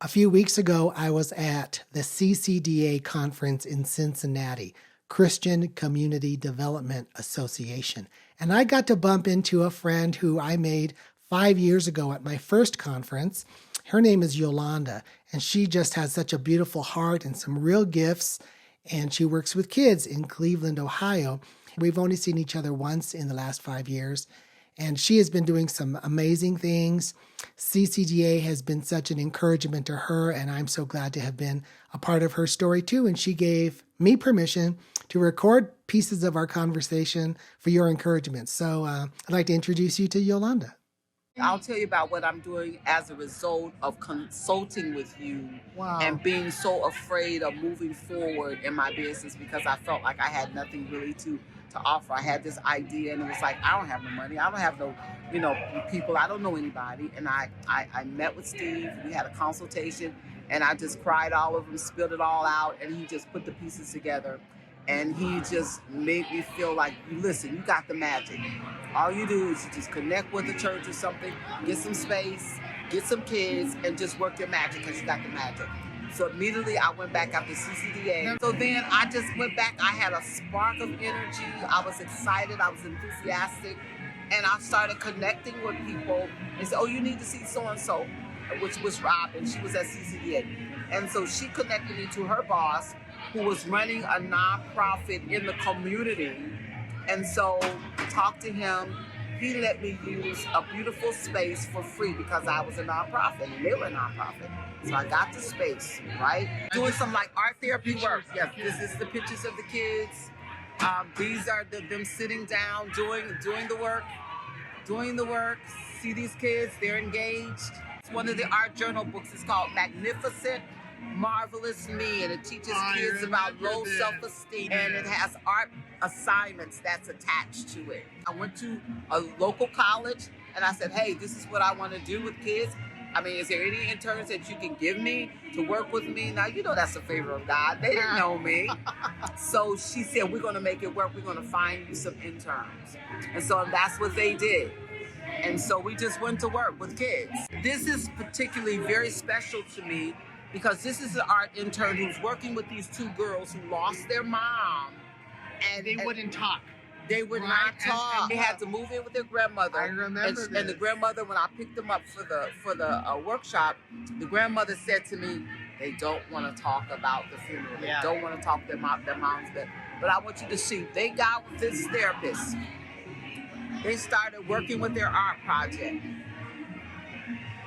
A few weeks ago, I was at the CCDA conference in Cincinnati, Christian Community Development Association. And I got to bump into a friend who I made 5 years ago at my first conference. Her name is Yolanda, and she just has such a beautiful heart and some real gifts. And she works with kids in Cleveland, Ohio. We've only seen each other once in the last 5 years. And she has been doing some amazing things. CCDA has been such an encouragement to her, and I'm so glad to have been a part of her story too. And she gave me permission to record pieces of our conversation for your encouragement. So I'd like to introduce you to Yolanda. I'll tell you about what I'm doing as a result of consulting with you. Wow. And being so afraid of moving forward in my business because I felt like I had nothing really to offer. I had this idea and it was like, I don't have no money. I don't have no, people. I don't know anybody. And I met with Steve. We had a consultation and I just cried all over him, spilled it all out. And he just put the pieces together. And he just made me feel like, listen, you got the magic. All you do is you just connect with a church or something, get some space, get some kids, and just work your magic because you got the magic. So immediately I went back after CCDA. So then I just went back. I had a spark of energy. I was excited. I was enthusiastic. And I started connecting with people and said, oh, you need to see so-and-so, which was Robin. She was at CCDA. And so she connected me to her boss, who was running a nonprofit in the community. And so talked to him. He let me use a beautiful space for free because I was a nonprofit and they were a nonprofit. So I got the space, right? Doing some like art therapy work. Yes, this is the pictures of the kids. These are them sitting down, doing the work. See these kids, they're engaged. It's one of the art journal books. It's called Magnificent Marvelous Me, and it teaches kids about low self-esteem, and it has art assignments that's attached to it. I went to a local college and I said, hey, this is what I want to do with kids. I mean, is there any interns that you can give me to work with me? Now, that's a favor of God. They didn't know me. So she said, we're going to make it work. We're going to find you some interns. And so that's what they did. And so we just went to work with kids. This is particularly very special to me because this is an art intern who's working with these two girls who lost their mom. And they wouldn't talk. They would not talk. And they had to move in with their grandmother. I remember and the grandmother, when I picked them up for the workshop, the grandmother said to me, they don't want to talk about the funeral. They don't want to talk their mom's death. But I want you to see, they got with this therapist. They started working with their art project,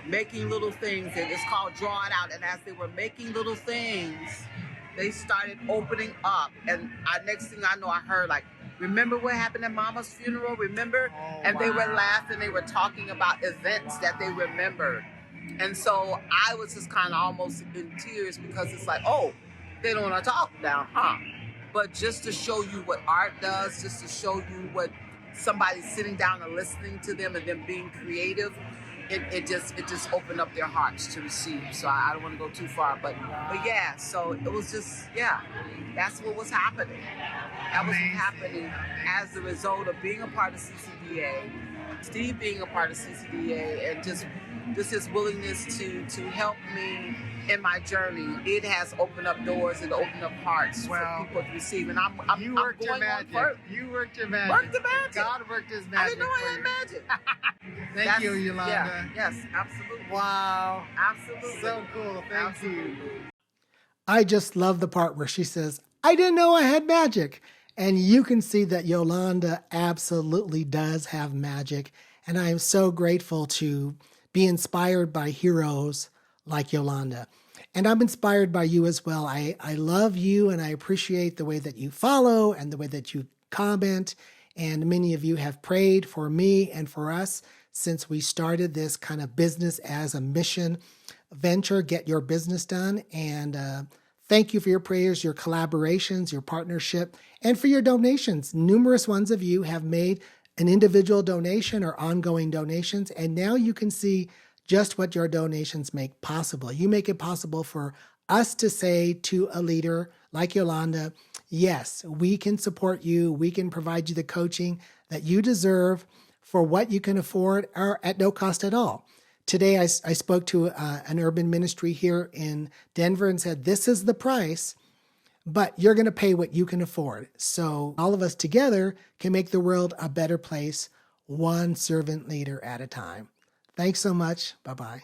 making little things, and it's called Draw It Out. And as they were making little things, they started opening up. And next thing I know, I heard like, remember what happened at Mama's funeral? Remember? They were laughing. They were talking about events that they remembered. And so I was just kind of almost in tears because it's like, oh, they don't want to talk now, huh? But just to show you what art does, just to show you what somebody sitting down and listening to them and them being creative, it just opened up their hearts to receive. So I don't want to go too far, but yeah, so it was just, that's what was happening. That was happening as a result of being a part of CCDA, Steve being a part of CCDA, and just his willingness to help me in my journey. It has opened up doors and opened up hearts for people to receive. And you worked your magic. You worked your magic. Worked the magic. God worked his magic. I didn't know I had magic. Thank you, Yolanda. Yeah, yes, absolutely. Wow. Absolutely. So cool. Thank you. I just love the part where she says, I didn't know I had magic. And you can see that Yolanda absolutely does have magic. And I am so grateful to be inspired by heroes like Yolanda. And I'm inspired by you as well. I love you and I appreciate the way that you follow and the way that you comment. And many of you have prayed for me and for us since we started this kind of business as a mission venture, Get Your Business Done. And thank you for your prayers, your collaborations, your partnership, and for your donations. Numerous ones of you have made an individual donation or ongoing donations, and now you can see just what your donations make possible. You make it possible for us to say to a leader like Yolanda, yes, we can support you. We can provide you the coaching that you deserve for what you can afford or at no cost at all. Today, I spoke to an urban ministry here in Denver and said, this is the price, but you're going to pay what you can afford. So all of us together can make the world a better place, one servant leader at a time. Thanks so much. Bye-bye.